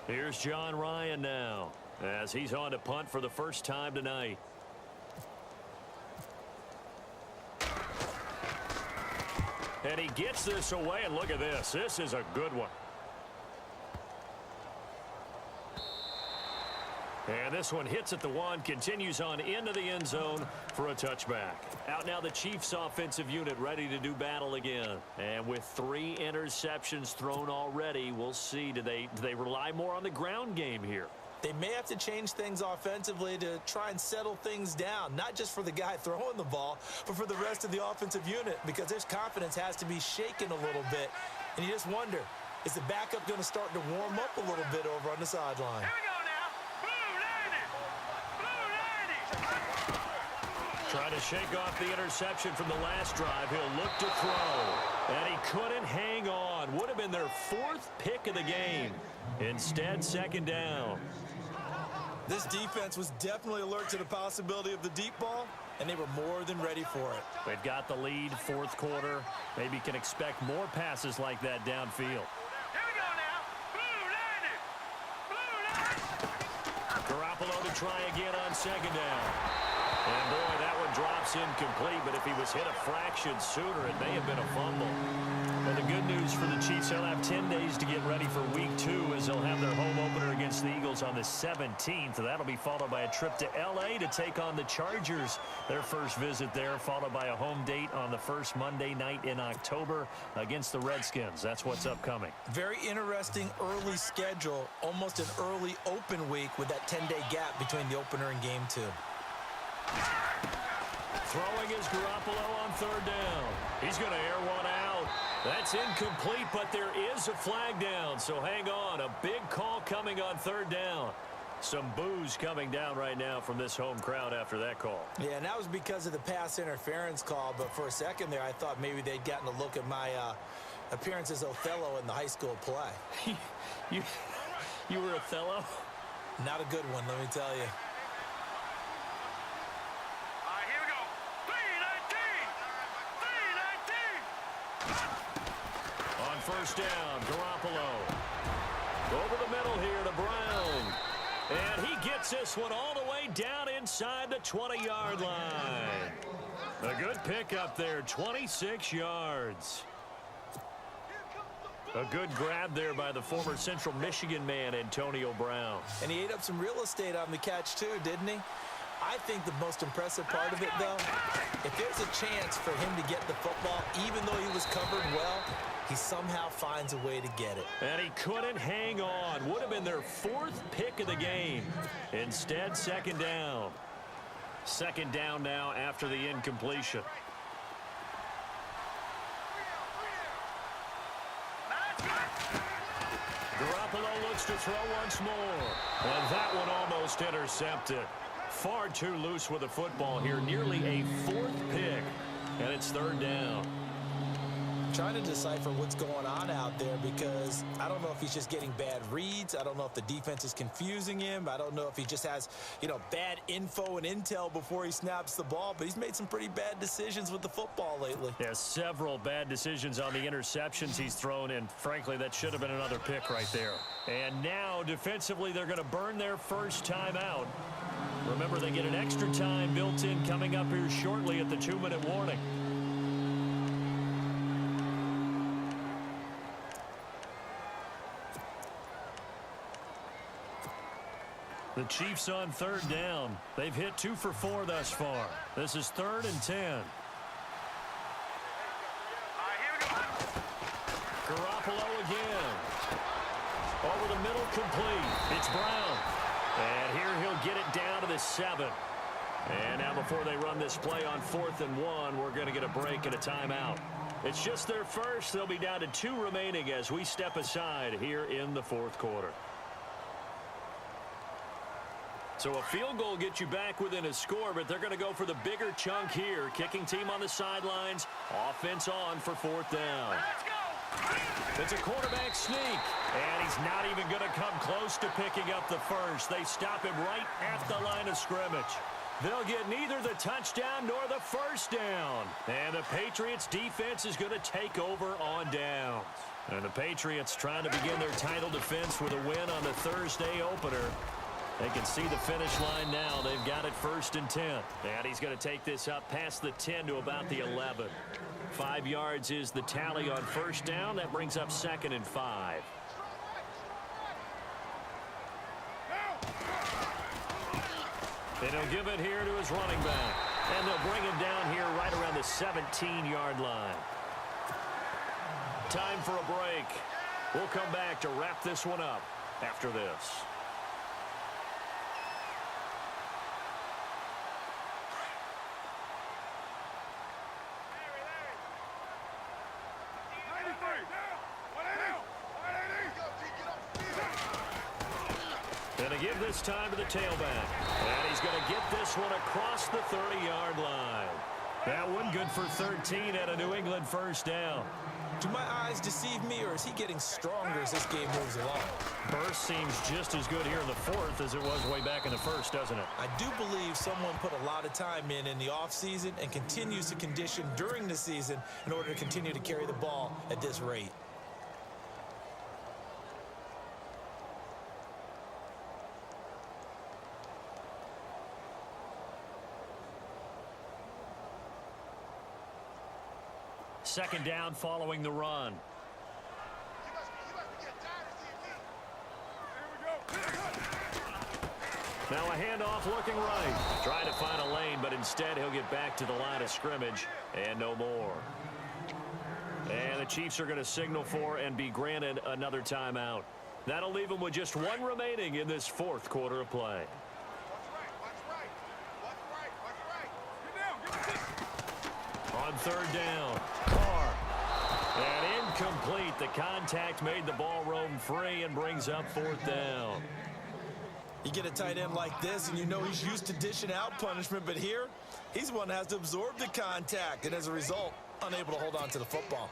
Here's John Ryan now, as he's on to punt for the first time tonight. And he gets this away, and look at this. This is a good one. And this one hits at the one, continues on into the end zone for a touchback. Out now the Chiefs offensive unit ready to do battle again. And with 3 interceptions thrown already, we'll see. Do they rely more on the ground game here? They may have to change things offensively to try and settle things down, not just for the guy throwing the ball, but for the rest of the offensive unit, because their confidence has to be shaken a little bit. And you just wonder, is the backup going to start to warm up a little bit over on the sideline? Here we go now. Trying to shake off the interception from the last drive. He'll look to throw. And he couldn't hang on. Would have been their 4th pick of the game. Instead, second down. This defense was definitely alert to the possibility of the deep ball, and they were more than ready for it. They've got the lead, 4th quarter. Maybe can expect more passes like that downfield. Here we go now. Garoppolo to try again on second down. And boy, that one drops incomplete, but if he was hit a fraction sooner, it may have been a fumble. And the good news for the Chiefs, they'll have 10 days to get ready for week 2 as they'll have their home opener against the Eagles on the 17th. That'll be followed by a trip to L.A. to take on the Chargers. Their first visit there, followed by a home date on the first Monday night in October against the Redskins. That's what's upcoming. Very interesting early schedule, almost an early open week with that 10-day gap between the opener and game 2. Throwing is Garoppolo on third down. He's going to air one out. That's incomplete, but there is a flag down, so hang on. A big call coming on third down. Some boos coming down right now from this home crowd after that call. Yeah, and that was because of the pass interference call, but for a second there, I thought maybe they'd gotten a look at my appearance as Othello in the high school play. You were Othello? Not a good one, let me tell you. First down, Garoppolo. Over the middle here to Brown. And he gets this one all the way down inside the 20-yard line. A good pickup there, 26 yards. A good grab there by the former Central Michigan man, Antonio Brown. And he ate up some real estate on the catch, too, didn't he? I think the most impressive part of it, though, if there's a chance for him to get the football, even though he was covered well, he somehow finds a way to get it. And he couldn't hang on. Would have been their 4th pick of the game. Instead, second down. Second down now after the incompletion. Garoppolo looks to throw once more. And that one almost intercepted. Far too loose with the football here. Nearly a 4th pick. And it's third down. Trying to decipher what's going on out there because I don't know if he's just getting bad reads. I don't know if the defense is confusing him. I don't know if he just has, bad info and intel before he snaps the ball. But he's made some pretty bad decisions with the football lately. Yeah, several bad decisions on the interceptions he's thrown, and frankly, that should have been another pick right there. And now, defensively, they're going to burn their first time out. Remember, they get an extra time built in coming up here shortly at the 2-minute warning. The Chiefs on third down. They've hit 2 for 4 thus far. This is 3rd and 10. Garoppolo again. Over the middle, complete. It's Brown. And here he'll get it down to the 7. And now before they run this play on 4th and 1, we're going to get a break and a timeout. It's just their first. They'll be down to 2 remaining as we step aside here in the 4th quarter. So a field goal gets you back within a score, but they're going to go for the bigger chunk here. Kicking team on the sidelines. Offense on for 4th down. It's a quarterback sneak. And he's not even going to come close to picking up the first. They stop him right at the line of scrimmage. They'll get neither the touchdown nor the first down. And the Patriots defense is going to take over on downs. And the Patriots trying to begin their title defense with a win on the Thursday opener. They can see the finish line now. They've got it 1st and 10. And he's going to take this up past the 10 to about the 11. 5 yards is the tally on 1st down. That brings up 2nd and 5. And he'll give it here to his running back. And they'll bring him down here right around the 17-yard line. Time for a break. We'll come back to wrap this one up after this. And to give this time to the tailback. And he's going to get this one across the 30-yard line. That one good for 13 at a New England 1st down. Do my eyes deceive me, or is he getting stronger as this game moves along? Burst seems just as good here in the 4th as it was way back in the 1st, doesn't it? I do believe someone put a lot of time in the offseason and continues to condition during the season in order to continue to carry the ball at this rate. Second down following the run. Now a handoff looking right. Trying to find a lane, but instead he'll get back to the line of scrimmage and no more. And the Chiefs are going to signal for and be granted another timeout. That'll leave them with just 1 remaining in this 4th quarter of play. On 3rd down, Carr. And incomplete. The contact made the ball roam free and brings up 4th down. You get a tight end like this, and you know he's used to dishing out punishment, but here, he's the one that has to absorb the contact, and as a result, unable to hold on to the football.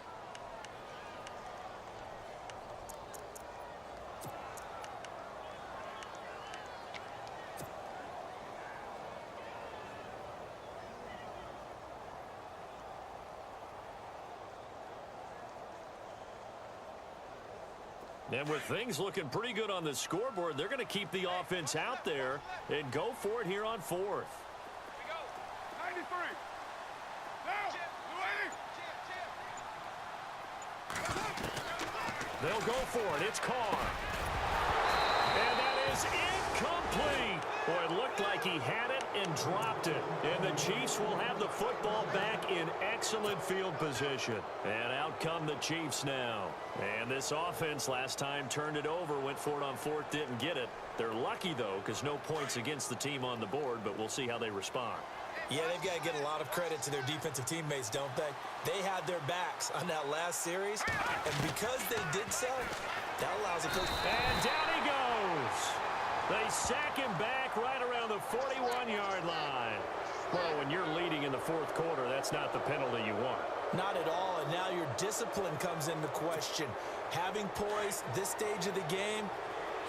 And with things looking pretty good on the scoreboard, they're going to keep the offense out there and go for it here on 4th. Here we go. 93. Now, They'll go for it. It's Carr. And that is incomplete. Boy, it looked like he had it and dropped it. And the Chiefs will have the football back in excellent field position. And out come the Chiefs now. And this offense last time turned it over, went for it on 4th, didn't get it. They're lucky, though, because no points against the team on the board, but we'll see how they respond. Yeah, they've got to get a lot of credit to their defensive teammates, don't they? They had their backs on that last series, and because they did so, that allows the coach. And down he goes. They sack him back right around the 41-yard line. Well, when you're leading in the 4th quarter, that's not the penalty you want. Not at all, and now your discipline comes into question. Having poise this stage of the game,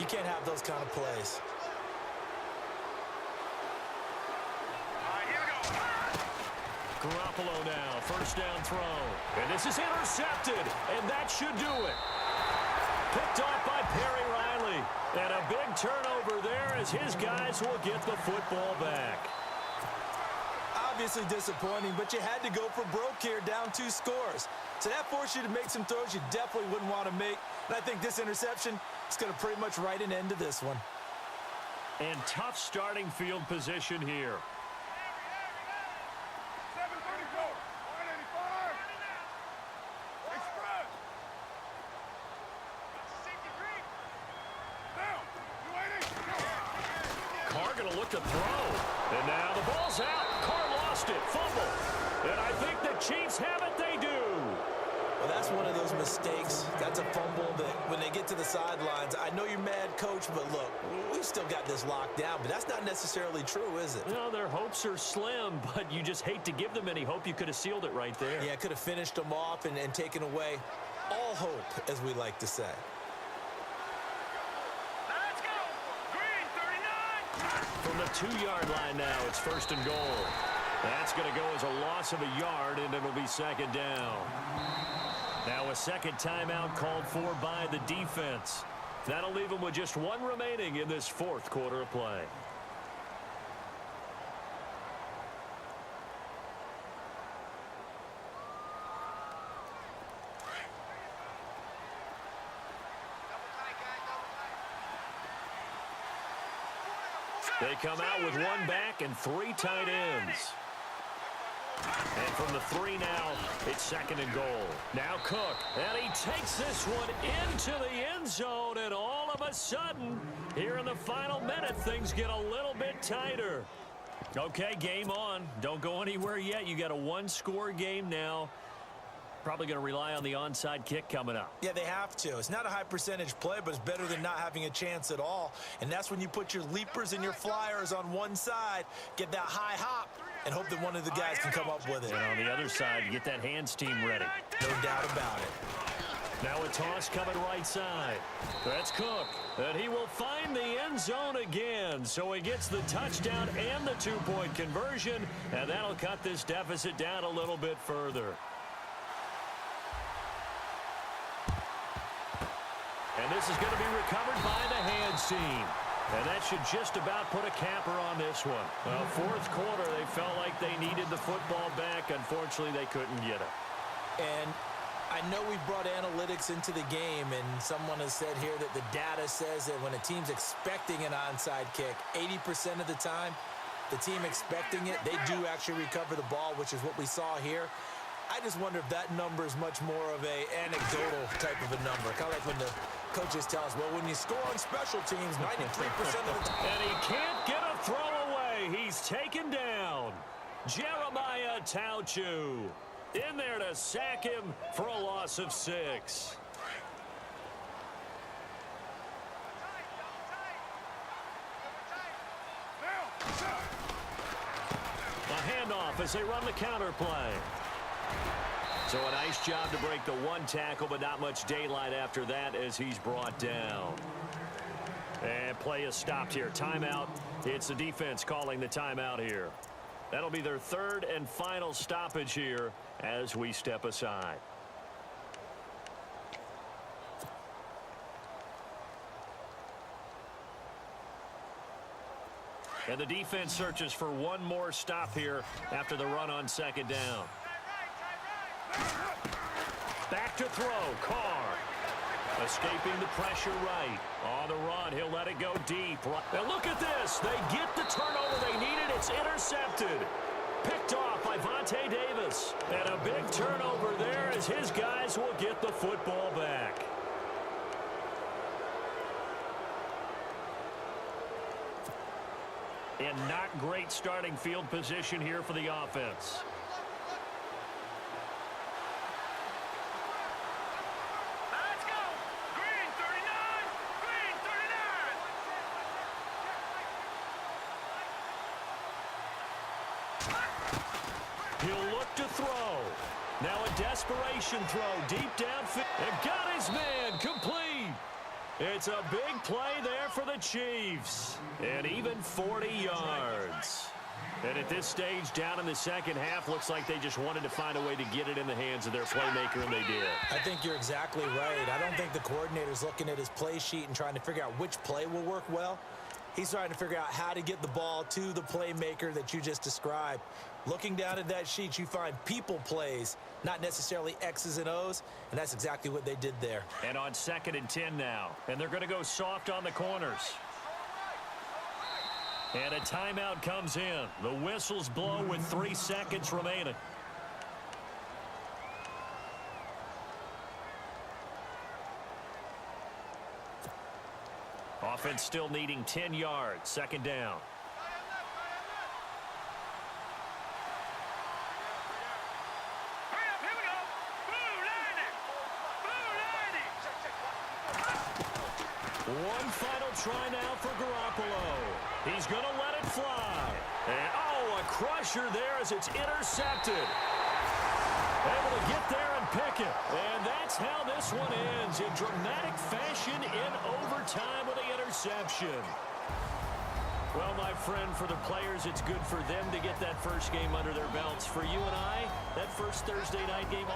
you can't have those kind of plays. Garoppolo now, 1st down throw. And this is intercepted, and that should do it. Picked off by Perry Riley. And a big turnover there as his guys will get the football back. Obviously disappointing, but you had to go for broke here, down 2 scores. So that forced you to make some throws you definitely wouldn't want to make. And I think this interception is going to pretty much write an end to this one. And tough starting field position here. 734. 185. Express. Now, 280. Carr going to look to throw. And now the ball's out. Carr lost it. Fumble. And I think the Chiefs have it. They do. Well, that's one of those mistakes. That's a fumble that when they get to the sidelines, I know you're mad, Coach, but look, we've still got this locked down, but that's not necessarily true, is it? No, their hopes are slim, but you just hate to give them any hope. You could have sealed it right there. Yeah, could have finished them off and taken away all hope, as we like to say. Let's go. Green 39. From the 2-yard line now, it's 1st and goal. That's going to go as a loss of a yard, and it'll be 2nd down. Now a second timeout called for by the defense. That'll leave them with just one remaining in this fourth quarter of play. They come out with one back and three tight ends. And from the 3 now, it's second and goal. Now Cook, and he takes this one into the end zone, and all of a sudden, here in the final minute, things get a little bit tighter. Okay, game on. Don't go anywhere yet. You got a one-score game now. Probably going to rely on the onside kick coming up. Yeah, they have to. It's not a high percentage play, but it's better than not having a chance at all. And that's when you put your leapers and your flyers on one side, get that high hop, and hope that one of the guys can come up with it. And on the other side, you get that hands team ready. No doubt about it. Now a toss coming right side. That's Cook. And he will find the end zone again. So he gets the touchdown and the two-point conversion. And that'll cut this deficit down a little bit further. And this is going to be recovered by the hands team. And that should just about put a capper on this one. Well, fourth quarter, they felt like they needed the football back. Unfortunately, they couldn't get it. And I know we brought analytics into the game, and someone has said here that the data says that when a team's expecting an onside kick, 80% of the time, the team expecting it, they do actually recover the ball, which is what we saw here. I just wonder if that number is much more of a anecdotal type of a number. Kind of like when the coaches tell us, well, when you score on special teams, 93% of the time. And he can't get a throw away. He's taken down. Jeremiah Tauchu in there to sack him for a loss of 6. A handoff as they run the counter play. So a nice job to break the one tackle, but not much daylight after that as he's brought down. And play is stopped here. Timeout. It's the defense calling the timeout here. That'll be their third and final stoppage here as we step aside. And the defense searches for one more stop here after the run on second down. Back to throw. Carr escaping the pressure right. On the run, he'll let it go deep. And look at this. They get the turnover they needed. It's intercepted. Picked off by Vontae Davis. And a big turnover there as his guys will get the football back. And not great starting field position here for the offense. Let's go. Green 39. Green 39. He'll look to throw. Now a desperation throw deep downfield. And got his man complete. It's a big play there for the Chiefs. And even 40 yards. And at this stage, down in the second half, looks like they just wanted to find a way to get it in the hands of their playmaker, and they did. I think you're exactly right. I don't think the coordinator's looking at his play sheet and trying to figure out which play will work well. He's trying to figure out how to get the ball to the playmaker that you just described. Looking down at that sheet, you find people plays, not necessarily X's and O's, and that's exactly what they did there. And on 2nd and 10 now, and they're going to go soft on the corners. And a timeout comes in. The whistles blow with 3 seconds remaining. Offense still needing 10 yards. 2nd down. Hurry up, here we go. Blue 90. Blue 90. One final try now for Garoppolo. He's going to let it fly. And, oh, a crusher there as it's intercepted. Able to get there and pick it. And that's how this one ends, in dramatic fashion in overtime with the interception. Well, my friend, for the players, it's good for them to get that first game under their belts. For you and I, that first Thursday night game